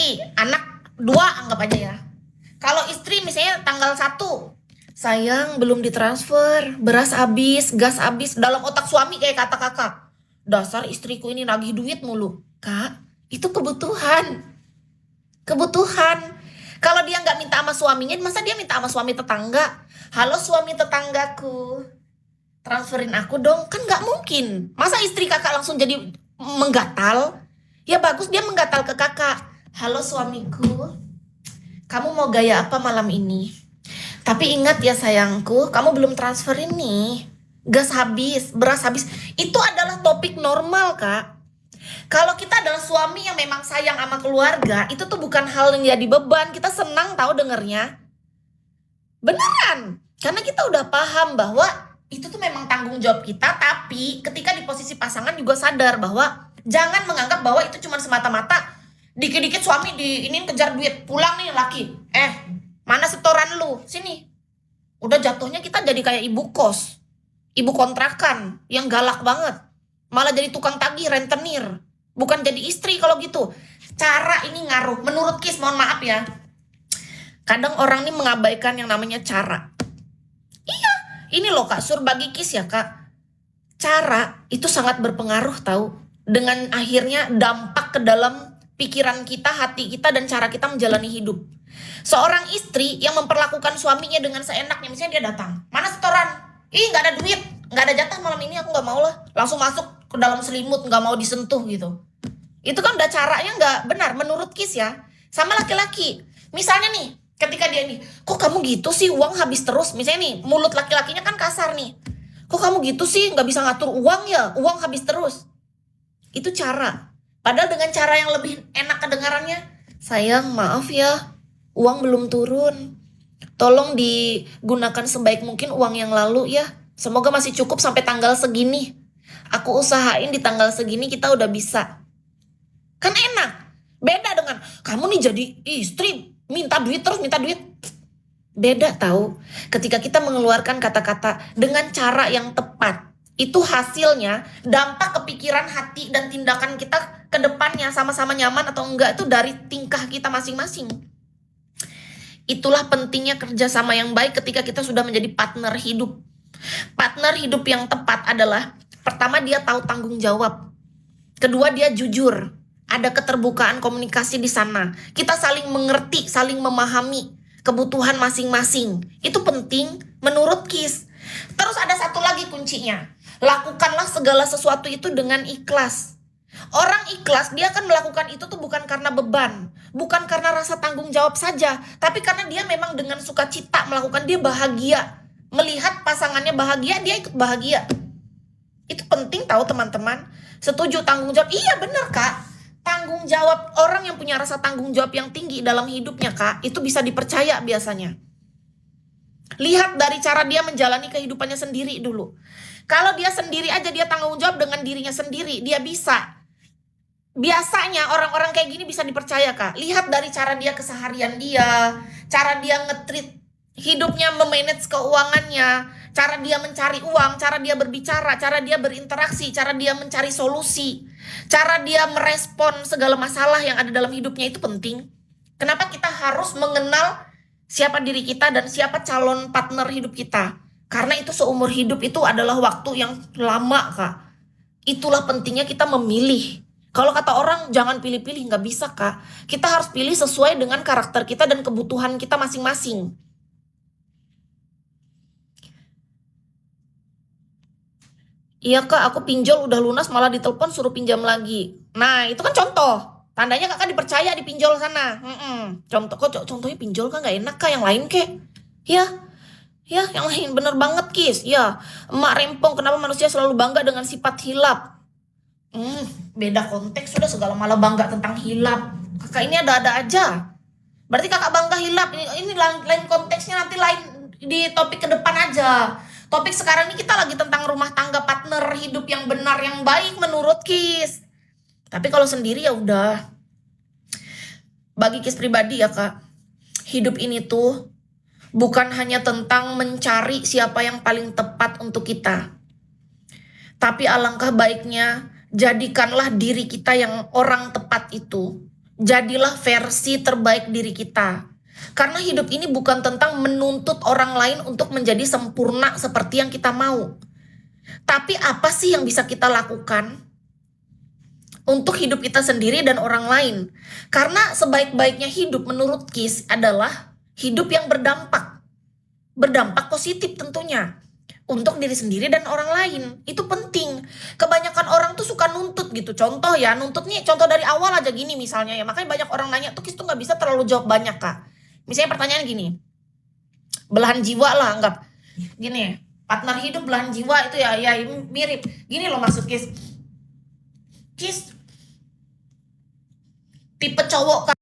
Berarti anak 2 anggap aja ya. Kalau istri misalnya tanggal 1, sayang belum ditransfer, beras habis, gas habis. Dalam otak suami kayak kata kakak, dasar istriku ini nagih duit mulu. Kak, itu kebutuhan. Kebutuhan. Kalau dia nggak minta sama suaminya, masa dia minta sama suami tetangga? Halo suami tetanggaku, transferin aku dong. Kan nggak mungkin. Masa istri kakak langsung jadi menggatal? Ya bagus dia menggatal ke kakak. Halo suamiku, kamu mau gaya apa malam ini? Tapi ingat ya sayangku, kamu belum transferin nih. Gas habis, beras habis. Itu adalah topik normal, Kak. Kalau kita adalah suami yang memang sayang sama keluarga, itu tuh bukan hal yang jadi beban. Kita senang tahu dengernya. Beneran. Karena kita udah paham bahwa itu tuh memang tanggung jawab kita, tapi ketika di posisi pasangan juga sadar bahwa jangan menganggap bahwa itu cuma semata-mata dikit-dikit suami diinin kejar duit, pulang nih laki. Mana setoran lu? Sini. Udah jatuhnya kita jadi kayak ibu kos, ibu kontrakan yang galak banget. Malah jadi tukang tagih, rentenir. Bukan jadi istri kalau gitu. Cara ini ngaruh. Menurut Kis, mohon maaf ya. Kadang orang ini mengabaikan yang namanya cara. Iya, ini loh Kak, sur bagi Kis ya Kak. Cara itu sangat berpengaruh tahu. Dengan akhirnya dampak ke dalam pikiran kita, hati kita, dan cara kita menjalani hidup. Seorang istri yang memperlakukan suaminya dengan seenaknya, misalnya dia datang, mana setoran? Ih nggak ada duit, nggak ada jatah malam ini, aku nggak mau lah. Langsung masuk ke dalam selimut, nggak mau disentuh gitu. Itu kan udah caranya nggak benar menurut Kis ya. Sama laki-laki, misalnya nih, ketika dia nih, kok kamu gitu sih, uang habis terus. Misalnya nih, mulut laki-lakinya kan kasar nih. Kok kamu gitu sih, nggak bisa ngatur uang ya, uang habis terus. Itu cara. Padahal dengan cara yang lebih enak kedengarannya, sayang maaf ya, uang belum turun. Tolong digunakan sebaik mungkin uang yang lalu ya. Semoga masih cukup sampai tanggal segini. Aku usahain di tanggal segini kita udah bisa. Kan enak. Beda dengan kamu nih jadi istri, minta duit terus minta duit. Beda tahu. Ketika kita mengeluarkan kata-kata dengan cara yang tepat, itu hasilnya dampak kepikiran, hati, dan tindakan kita ke depannya sama-sama nyaman atau enggak itu dari tingkah kita masing-masing. Itulah pentingnya kerjasama yang baik ketika kita sudah menjadi partner hidup. Partner hidup yang tepat adalah, pertama dia tahu tanggung jawab. Kedua dia jujur. Ada keterbukaan komunikasi di sana. Kita saling mengerti, saling memahami kebutuhan masing-masing. Itu penting menurut Kis. Terus ada satu lagi kuncinya. Lakukanlah segala sesuatu itu dengan ikhlas. Orang ikhlas, dia akan melakukan itu tuh bukan karena beban, bukan karena rasa tanggung jawab saja, tapi karena dia memang dengan sukacita melakukan, dia bahagia. Melihat pasangannya bahagia, dia ikut bahagia. Itu penting tahu teman-teman. Setuju tanggung jawab? Iya bener Kak. Tanggung jawab, orang yang punya rasa tanggung jawab yang tinggi dalam hidupnya Kak, itu bisa dipercaya biasanya. Lihat dari cara dia menjalani kehidupannya sendiri dulu. Kalau dia sendiri aja dia tanggung jawab dengan dirinya sendiri, dia bisa. Biasanya orang-orang kayak gini bisa dipercaya Kak. Lihat dari cara dia keseharian dia, cara dia nge-treat hidupnya, memanage keuangannya, cara dia mencari uang, cara dia berbicara, cara dia berinteraksi, cara dia mencari solusi, cara dia merespon segala masalah yang ada dalam hidupnya. Itu penting. Kenapa kita harus mengenal siapa diri kita dan siapa calon partner hidup kita? Karena itu seumur hidup itu adalah waktu yang lama Kak. Itulah pentingnya kita memilih. Kalau kata orang jangan pilih-pilih, nggak bisa Kak. Kita harus pilih sesuai dengan karakter kita dan kebutuhan kita masing-masing. Iya Kak, aku pinjol udah lunas malah ditelepon suruh pinjam lagi. Nah itu kan contoh. Tandanya Kakak dipercaya di pinjol sana. Contoh, kok contohnya pinjol kan nggak enak Kak, yang lain kek. Ya, yang lain bener banget Kis. Ya, emak rempong kenapa manusia selalu bangga dengan sifat hilap. Beda konteks sudah segala malah bangga tentang hilap. Kakak ini ada-ada aja. Berarti kakak bangga hilap. Ini lain konteksnya, nanti lain di topik ke depan aja. Topik sekarang ini kita lagi tentang rumah tangga, partner hidup yang benar, yang baik menurut Kis. Tapi kalau sendiri ya udah. Bagi Kis pribadi ya Kak, hidup ini tuh bukan hanya tentang mencari siapa yang paling tepat untuk kita. Tapi alangkah baiknya jadikanlah diri kita yang orang tepat itu Jadilah versi terbaik diri kita. Karena hidup ini bukan tentang menuntut orang lain untuk menjadi sempurna seperti yang kita mau. Tapi apa sih yang bisa kita lakukan untuk hidup kita sendiri dan orang lain? Karena sebaik-baiknya hidup menurut Kis adalah hidup yang berdampak. Berdampak positif tentunya. Untuk diri sendiri dan orang lain. Itu penting. Kebanyakan orang tuh suka nuntut gitu. Contoh ya, nuntut nih, contoh dari awal aja gini misalnya ya. Makanya banyak orang nanya tuh Kis tuh gak bisa terlalu jawab banyak Kak. Misalnya pertanyaan gini, belahan jiwa lah anggap. Gini, partner hidup belahan jiwa itu ya mirip. Gini loh maksud Kis. Kis, tipe cowok